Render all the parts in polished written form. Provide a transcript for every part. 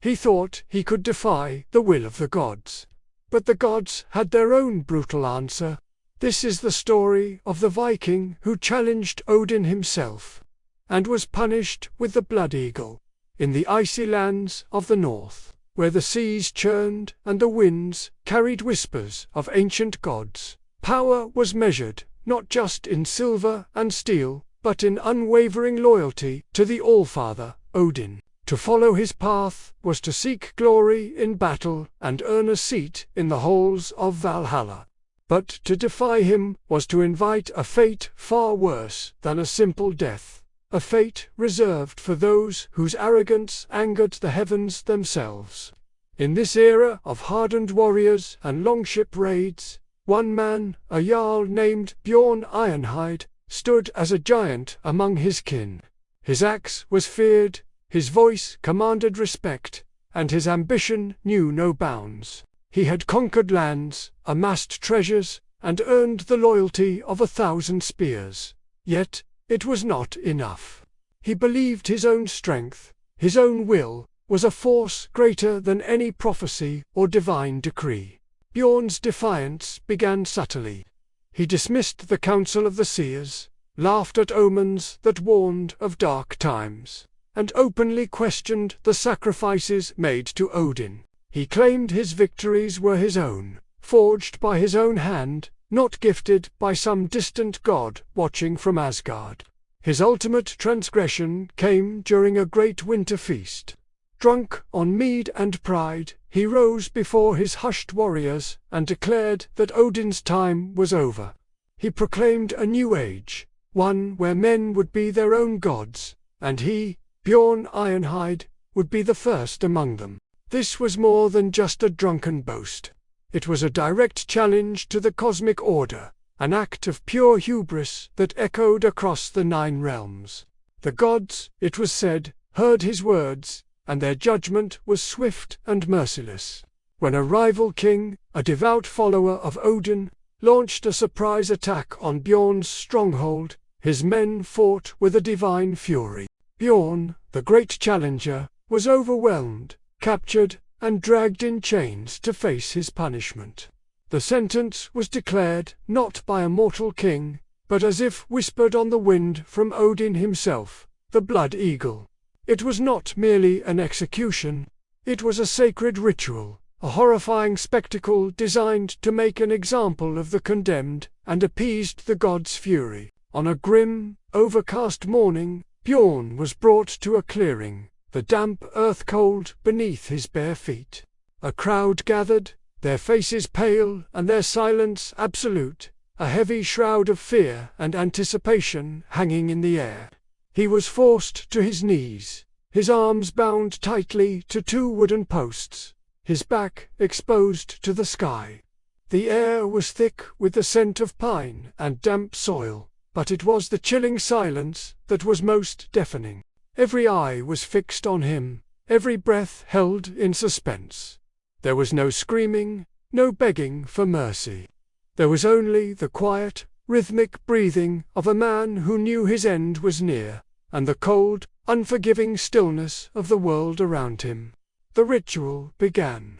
He thought he could defy the will of the gods. But the gods had their own brutal answer. This is the story of the Viking who challenged Odin himself, and was punished with the blood eagle, in the icy lands of the north, where the seas churned and the winds carried whispers of ancient gods. Power was measured not just in silver and steel, but in unwavering loyalty to the Allfather, Odin. To follow his path was to seek glory in battle and earn a seat in the halls of Valhalla. But to defy him was to invite a fate far worse than a simple death, a fate reserved for those whose arrogance angered the heavens themselves. In this era of hardened warriors and longship raids, one man, a jarl named Bjorn Ironhide, stood as a giant among his kin. His axe was feared, his voice commanded respect, and his ambition knew no bounds. He had conquered lands, amassed treasures, and earned the loyalty of 1,000 spears. Yet, it was not enough. He believed his own strength, his own will, was a force greater than any prophecy or divine decree. Bjorn's defiance began subtly. He dismissed the counsel of the seers, laughed at omens that warned of dark times, and openly questioned the sacrifices made to Odin. He claimed his victories were his own, forged by his own hand, not gifted by some distant god watching from Asgard. His ultimate transgression came during a great winter feast. Drunk on mead and pride, he rose before his hushed warriors and declared that Odin's time was over. He proclaimed a new age, one where men would be their own gods, and he, Bjorn Ironhide, would be the first among them. This was more than just a drunken boast. It was a direct challenge to the cosmic order, an act of pure hubris that echoed across the 9 realms. The gods, it was said, heard his words, and their judgment was swift and merciless. When a rival king, a devout follower of Odin, launched a surprise attack on Bjorn's stronghold, his men fought with a divine fury. Bjorn, the great challenger, was overwhelmed, captured, and dragged in chains to face his punishment. The sentence was declared not by a mortal king, but as if whispered on the wind from Odin himself, the blood eagle. It was not merely an execution, it was a sacred ritual, a horrifying spectacle designed to make an example of the condemned, and appeased the gods' fury. On a grim, overcast morning, Bjorn was brought to a clearing, the damp earth cold beneath his bare feet. A crowd gathered, their faces pale and their silence absolute, a heavy shroud of fear and anticipation hanging in the air. He was forced to his knees, his arms bound tightly to 2 wooden posts, his back exposed to the sky. The air was thick with the scent of pine and damp soil, but it was the chilling silence that was most deafening. Every eye was fixed on him, every breath held in suspense. There was no screaming, no begging for mercy. There was only the quiet, rhythmic breathing of a man who knew his end was near, and the cold, unforgiving stillness of the world around him. The ritual began.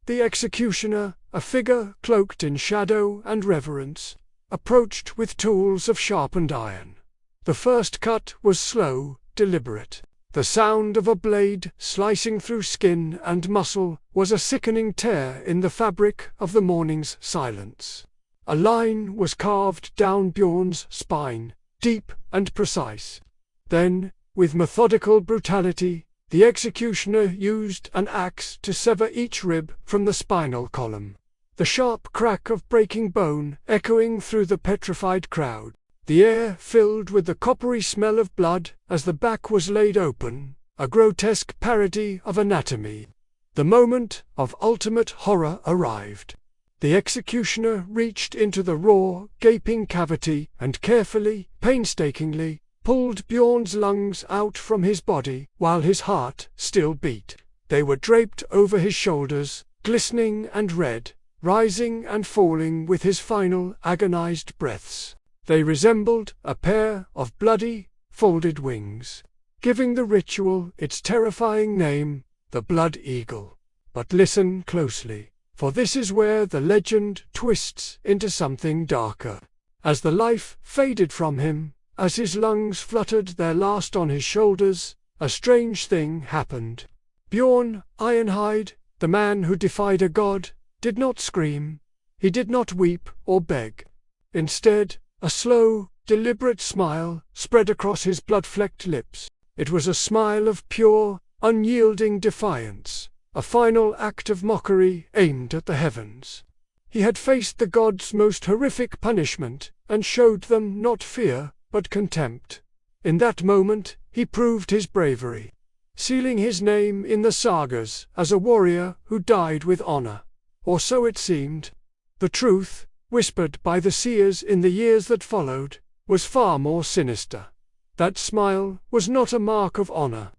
The executioner, a figure cloaked in shadow and reverence, approached with tools of sharpened iron. The first cut was slow, deliberate. The sound of a blade slicing through skin and muscle was a sickening tear in the fabric of the morning's silence. A line was carved down Bjorn's spine, deep and precise. Then, with methodical brutality, the executioner used an axe to sever each rib from the spinal column. The sharp crack of breaking bone echoing through the petrified crowd. The air filled with the coppery smell of blood as the back was laid open, a grotesque parody of anatomy. The moment of ultimate horror arrived. The executioner reached into the raw, gaping cavity and carefully, painstakingly, pulled Bjorn's lungs out from his body while his heart still beat. They were draped over his shoulders, glistening and red, rising and falling with his final agonized breaths. They resembled a pair of bloody, folded wings. Giving the ritual its terrifying name, the blood eagle. But listen closely, for this is where the legend twists into something darker. As the life faded from him, as his lungs fluttered their last on his shoulders, a strange thing happened. Bjorn Ironhide, the man who defied a god, did not scream. He did not weep or beg. Instead, a slow, deliberate smile spread across his blood-flecked lips. It was a smile of pure, unyielding defiance, a final act of mockery aimed at the heavens. He had faced the gods' most horrific punishment, and showed them not fear, but contempt. In that moment, he proved his bravery, sealing his name in the sagas as a warrior who died with honor. Or so it seemed. The truth, whispered by the seers in the years that followed, was far more sinister. That smile was not a mark of honor.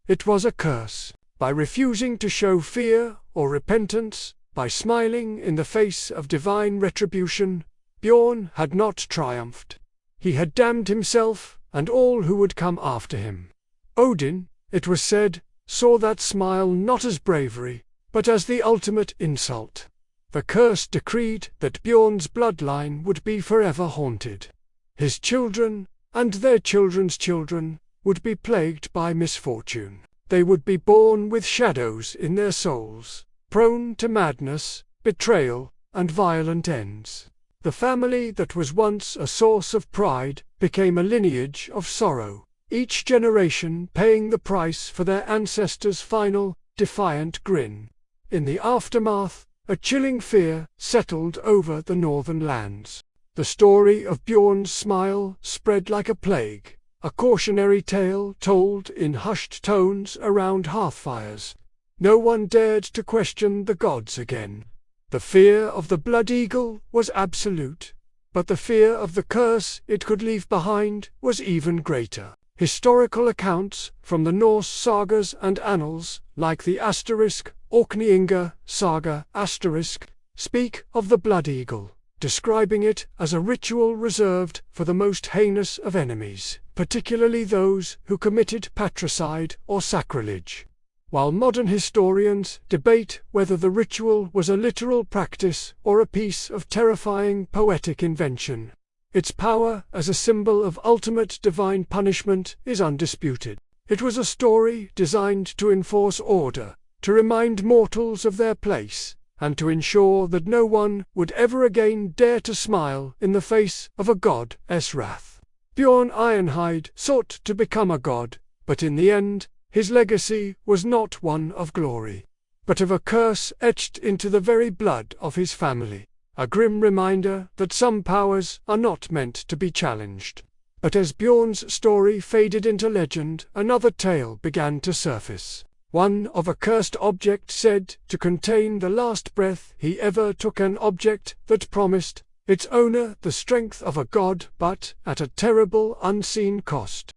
It was a curse. By refusing to show fear or repentance, by smiling in the face of divine retribution, Bjorn had not triumphed. He had damned himself and all who would come after him. Odin, it was said, saw that smile not as bravery, but as the ultimate insult. The curse decreed that Bjorn's bloodline would be forever haunted. His children, and their children's children, would be plagued by misfortune. They would be born with shadows in their souls, prone to madness, betrayal, and violent ends. The family that was once a source of pride became a lineage of sorrow, each generation paying the price for their ancestors' final, defiant grin. In the aftermath, a chilling fear settled over the northern lands. The story of Bjorn's smile spread like a plague, a cautionary tale told in hushed tones around hearthfires. No one dared to question the gods again. The fear of the blood eagle was absolute, but the fear of the curse it could leave behind was even greater. Historical accounts from the Norse sagas and annals, like the Orkneyinga saga speak of the blood eagle, describing it as a ritual reserved for the most heinous of enemies, particularly those who committed patricide or sacrilege. While modern historians debate whether the ritual was a literal practice or a piece of terrifying poetic invention, its power as a symbol of ultimate divine punishment is undisputed. It was a story designed to enforce order, to remind mortals of their place, and to ensure that no one would ever again dare to smile in the face of a god's wrath. Bjorn Ironhide sought to become a god, but in the end, his legacy was not one of glory, but of a curse etched into the very blood of his family, a grim reminder that some powers are not meant to be challenged. But as Bjorn's story faded into legend, another tale began to surface. One of a cursed object said to contain the last breath he ever took, an object that promised its owner the strength of a god, but at a terrible unseen cost.